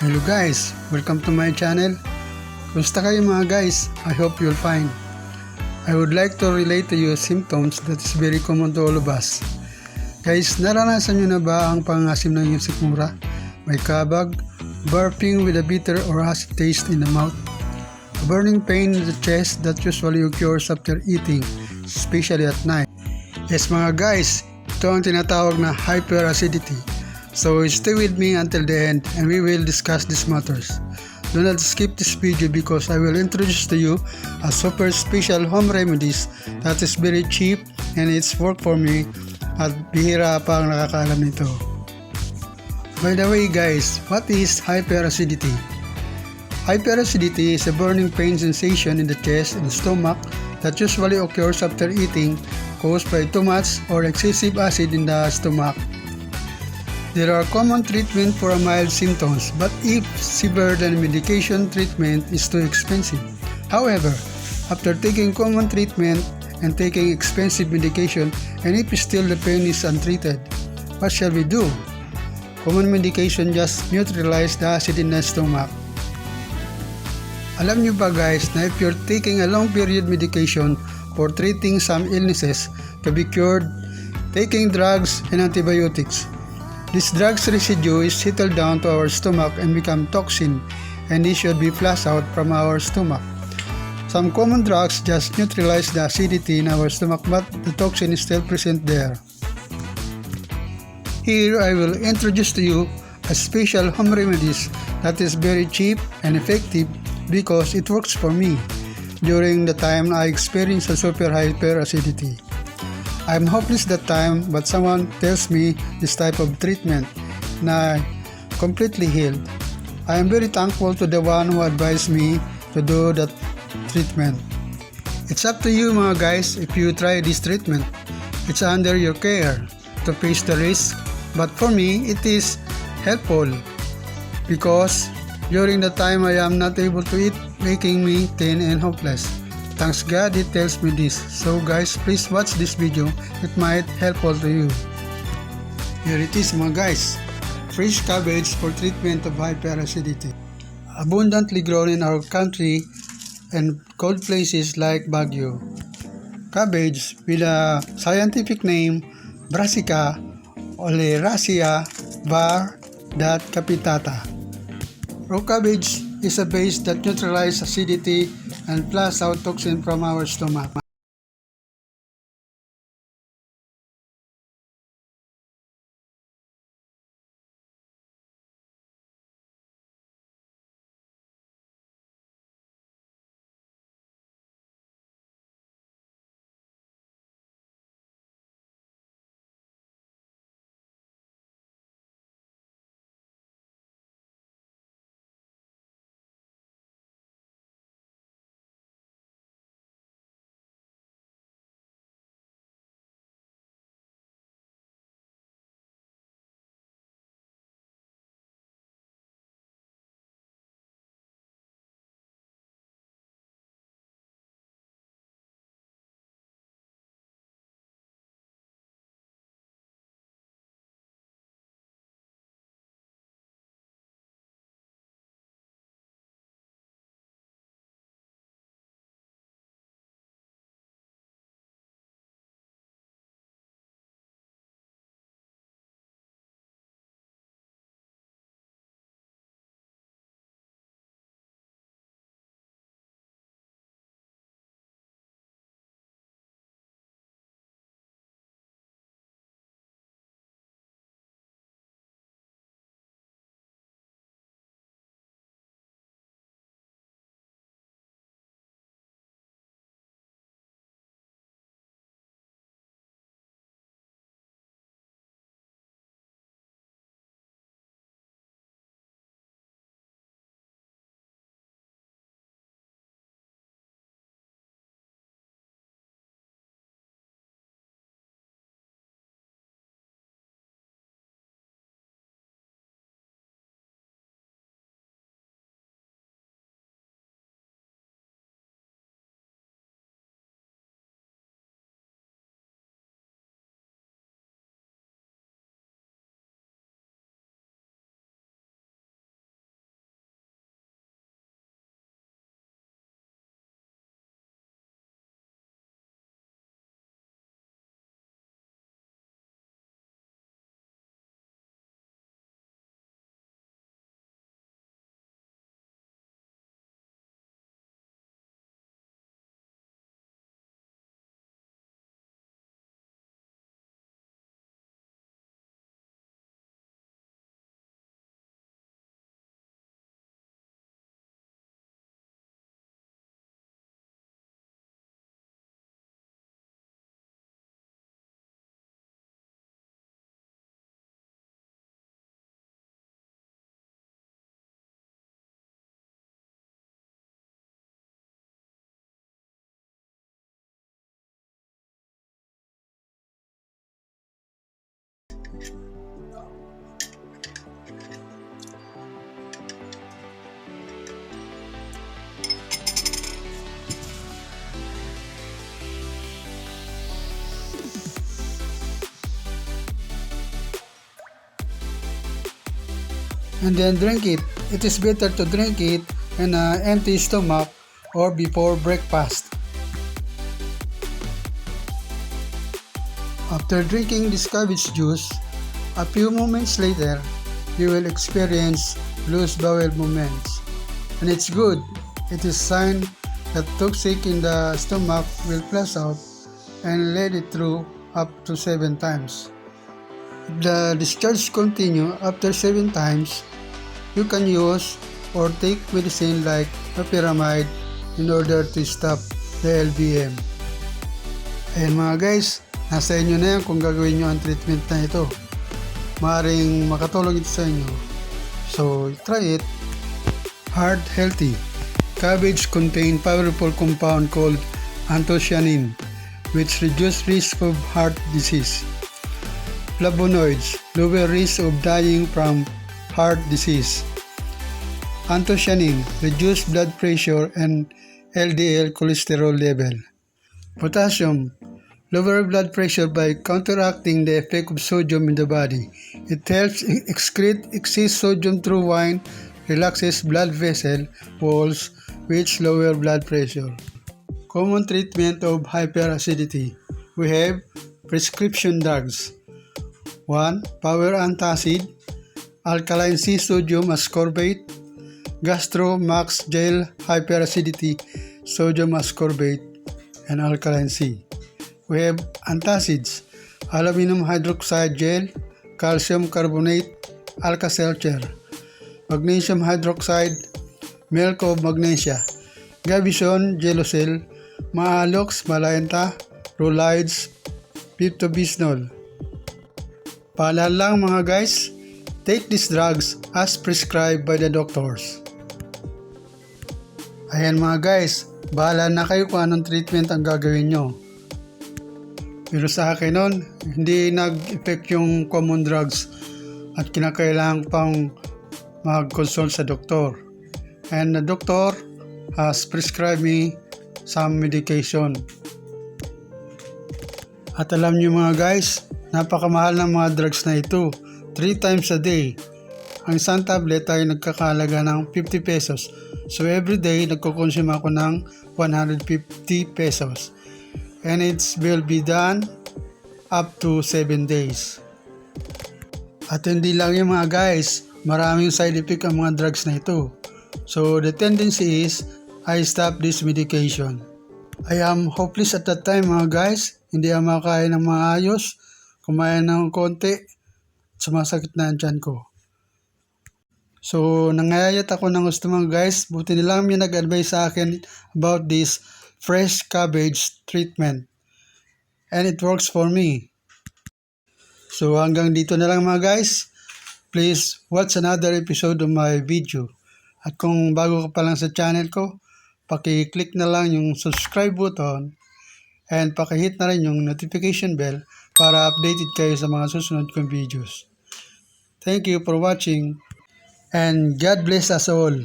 Hello guys, welcome to my channel. Kumusta kayo mga guys? I hope you'll fine. I would like to relate to you symptoms that is very common to all of us. Guys, naranasan nyo na ba ang pangasim ng iyong sikmura? May kabag, burping with a bitter or acid taste in the mouth, a burning pain in the chest that usually occurs after eating, especially at night. Yes mga guys, ito ang tinatawag na hyperacidity. So stay with me until the end and we will discuss these matters. Do not skip this video because I will introduce to you a super special home remedies that is very cheap and it's work for me at bihira pa ang nakakaalam nito. By the way guys, what is hyperacidity? Hyperacidity is a burning pain sensation in the chest and stomach that usually occurs after eating, caused by too much or excessive acid in the stomach. There are common treatment for mild symptoms, but if severe, then medication treatment is too expensive. However, after taking common treatment and taking expensive medication, and if still the pain is untreated, what shall we do? Common medication just neutralize the acid in the stomach. Alam nyo ba guys na if you're taking a long period medication for treating some illnesses to be cured, taking drugs and antibiotics, this drug's residue is settled down to our stomach and become toxin, and this should be flushed out from our stomach. Some common drugs just neutralize the acidity in our stomach, but the toxin is still present there. Here I will introduce to you a special home remedies that is very cheap and effective because it works for me during the time I experience a super hyperacidity. I'm hopeless that time, but someone tells me this type of treatment na completely healed. I am very thankful to the one who advised me to do that treatment. It's up to you mga guys if you try this treatment. It's under your care to face the risk, but for me it is helpful because during the time I am not able to eat, making me thin and hopeless. Thanks God it tells me this. So guys, please watch this video. It might helpful to you. Here it is mga guys. Fresh cabbage for treatment of hyperacidity. Abundantly grown in our country and cold places like Baguio. Cabbage with a scientific name Brassica oleracea var. Capitata. Raw cabbage is a base that neutralizes acidity and flushes out toxin from our stomach. And then drink it. It is better to drink it in an empty stomach or before breakfast. After drinking this cabbage juice, a few moments later, you will experience loose bowel movements. And it's good. It is a sign that toxic in the stomach will flush out and let it through up to 7 times. If the discharge continue after 7 times, you can use or take medicine like loperamide in order to stop the LBM. Ayan mga guys, nasa inyo na yan kung gagawin nyo ang treatment na ito. Maaaring makatulong ito sa inyo. So, try it. Heart healthy. Cabbage contain powerful compound called anthocyanin, which reduce risk of heart disease. Flavonoids lower risk of dying from heart disease. Anthocyanin reduce blood pressure and LDL cholesterol level. Potassium lower blood pressure by counteracting the effect of sodium in the body. It helps excrete excess sodium through wine, relaxes blood vessel walls, which lower blood pressure. Common treatment of hyperacidity. We have prescription drugs. 1. Power antacid, alkaline C sodium ascorbate, Gastro Max Gel Hyperacidity Sodium Ascorbate, and Alkaline C. We have antacids, aluminum hydroxide gel, calcium carbonate, Alka-Seltzer, magnesium hydroxide, milk of magnesia, Gabison Gelocel, Maalox Malenta, Rolides, Pepto-Bismol. Paalala lang mga guys, take these drugs as prescribed by the doctors. Ayan mga guys, bahala na kayo kung anong treatment ang gagawin nyo. Pero sa akin nun, hindi nag-effect yung common drugs at kinakailangan pang mag-consult sa doktor. And the doctor has prescribed me some medication. At alam nyo mga guys, napakamahal ng mga drugs na ito. 3 times a day. Ang isang tablet ay nagkakahalaga ng 50 pesos. So every day, nagko-consume ako ng 150 pesos. And it will be done up to 7 days. At hindi lang yung mga guys, maraming side effect ang mga drugs na ito. So the tendency is, I stop this medication. I am hopeless at that time mga guys. Hindi ako makakain ng maayos. Kumain ng konti. Sumasakit na ang tiyan ko. So, nangayayat ako ng gusto mga guys. Buti nilang may nag-advise sa akin about this fresh cabbage treatment. And it works for me. So, hanggang dito na lang mga guys. Please watch another episode of my video. At kung bago ka pa lang sa channel ko, paki-click na lang yung subscribe button and paki-hit na rin yung notification bell para updated kayo sa mga susunod kong videos. Thank you for watching and God bless us all.